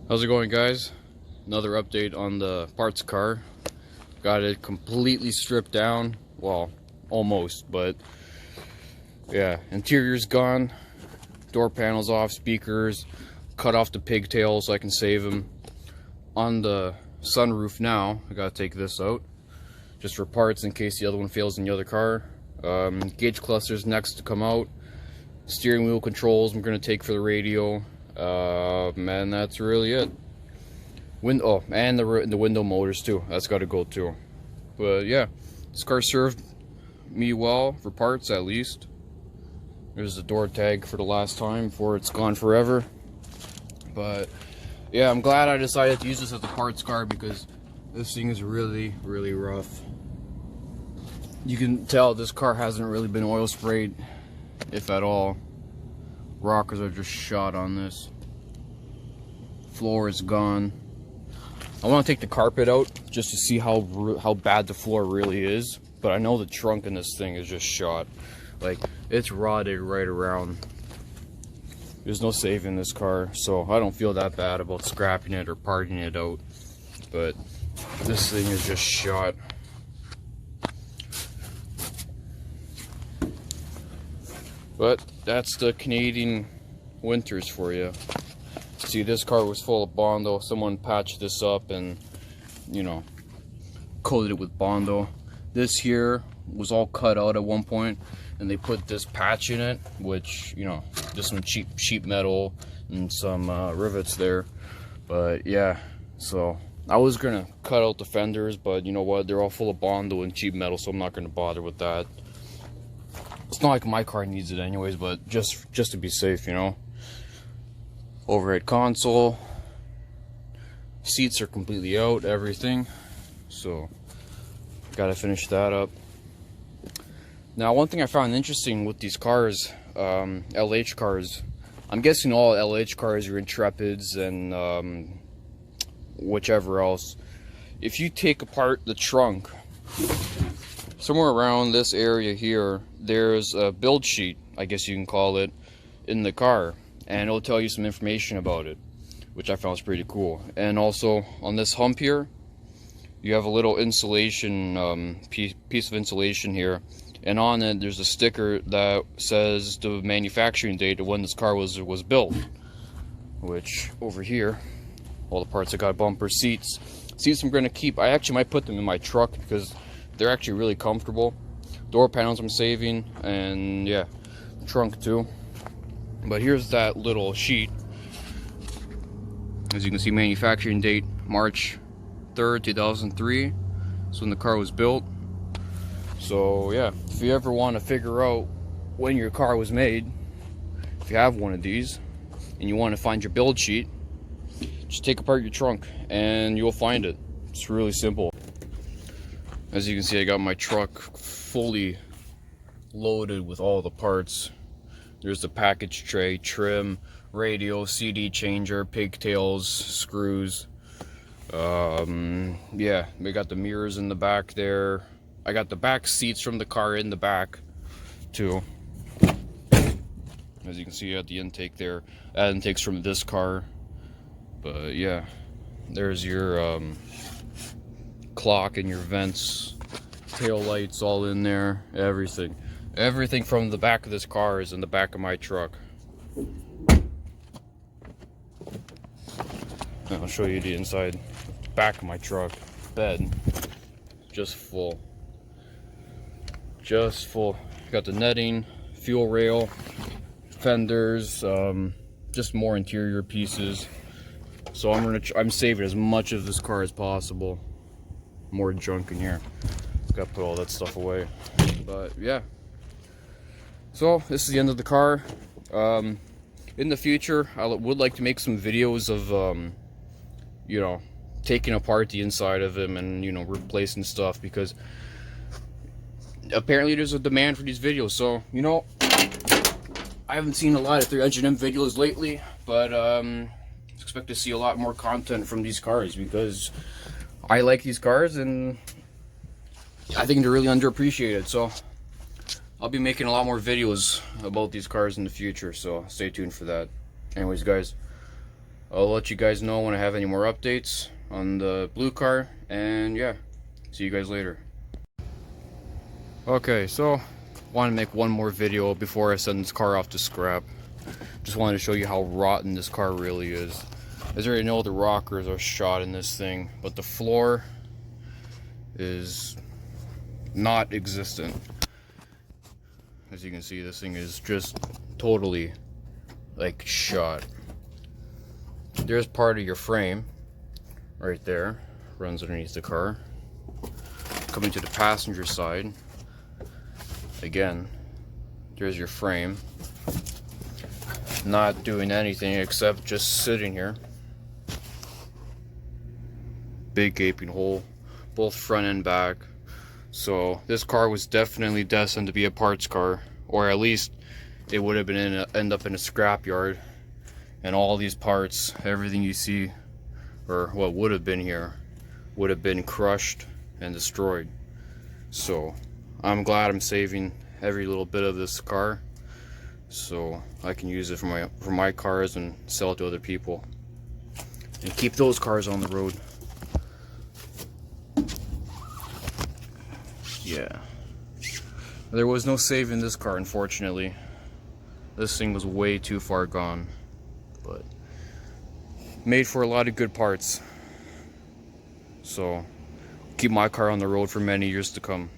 How's it going, guys? Another update on the parts car. Got it completely stripped down. Well, almost, but yeah, interior's gone. Door panels off, speakers, cut off the pigtails so I can save them. On the sunroof now, I gotta take this out just for parts in case the other one fails in the other car. Gauge cluster's next to come out. Steering wheel controls I'm gonna take for the radio. Man, that's really it. And the window motors too. That's got to go too. But yeah, this car served me well for parts at least. There's the door tag for the last time before it's gone forever. But yeah, I'm glad I decided to use this as a parts car because this thing is really, really rough. You can tell this car hasn't really been oil sprayed, if at all. Rockers are just shot on this. Floor is gone. I want to take the carpet out just to see how bad the floor really is. But I know the trunk in this thing is just shot. Like, it's rotted right around. There's no saving this car, so I don't feel that bad about scrapping it or parting it out. But this thing is just shot. But that's the Canadian winters for you. See, this car was full of Bondo. Someone patched this up and, you know, coated it with Bondo. This here was all cut out at one point, and they put this patch in it, which, you know, just some cheap sheet metal and some rivets there. But yeah, so I was gonna cut out the fenders, but you know what? They're all full of Bondo and cheap metal, so I'm not gonna bother with that. It's not like my car needs it anyways, but just to be safe, you know. Overhead console, seats are completely out, everything, so gotta finish that up. Now, one thing I found interesting with these cars, LH cars, I'm guessing all LH cars are Intrepids and whichever else. If you take apart the trunk, somewhere around this area here, there's a build sheet, I guess you can call it, in the car, and it'll tell you some information about it, which I found was pretty cool. And also on this hump here, you have a little insulation piece of insulation here, and on it there's a sticker that says the manufacturing date of when this car was built. Which over here, all the parts I got: bumper, seats I'm gonna keep. I actually might put them in my truck because they're actually really comfortable. Door panels I'm saving, and yeah, the trunk too. But here's that little sheet. As you can see, manufacturing date March 3rd, 2003. That's when the car was built. So yeah, if you ever want to figure out when your car was made, if you have one of these and you want to find your build sheet, just take apart your trunk and you'll find it. It's really simple. As you can see, I got my truck fully loaded with all the parts. There's the package tray, trim, radio, CD changer, pigtails, screws. Yeah, we got the mirrors in the back there. I got the back seats from the car in the back too. As you can see at the intake there, that intake's from this car. But yeah, there's your clock and your vents, tail lights all in there, everything. Everything from the back of this car is in the back of my truck. I'll show you the inside back of my truck. Bed, just full. Just full. Got the netting, fuel rail, fenders, just more interior pieces. So I'm saving as much of this car as possible. More junk in here. Got to put all that stuff away. But yeah. So this is the end of the car. In the future, I would like to make some videos of, you know, taking apart the inside of them and, you know, replacing stuff, because apparently there's a demand for these videos. So, you know, I haven't seen a lot of 300M videos lately, but expect to see a lot more content from these cars because I like these cars and I think they're really underappreciated. So I'll be making a lot more videos about these cars in the future, so stay tuned for that. Anyways, guys, I'll let you guys know when I have any more updates on the blue car, and yeah, see you guys later. Okay, so want to make one more video before I send this car off to scrap. Just wanted to show you how rotten this car really is. As you already know, the rockers are shot in this thing, but the floor is not existent. As you can see, this thing is just totally like shot. There's part of your frame right there, runs underneath the car. Coming to the passenger side, again, there's your frame, not doing anything except just sitting here. Big gaping hole, both front and back. So this car was definitely destined to be a parts car, or at least it would have been end up in a scrap yard. And all these parts, everything you see, or what would have been here, would have been crushed and destroyed. So I'm glad I'm saving every little bit of this car, so I can use it for my cars and sell it to other people and keep those cars on the road. Yeah, there was no saving this car, unfortunately. This thing was way too far gone, but made for a lot of good parts, so keep my car on the road for many years to come.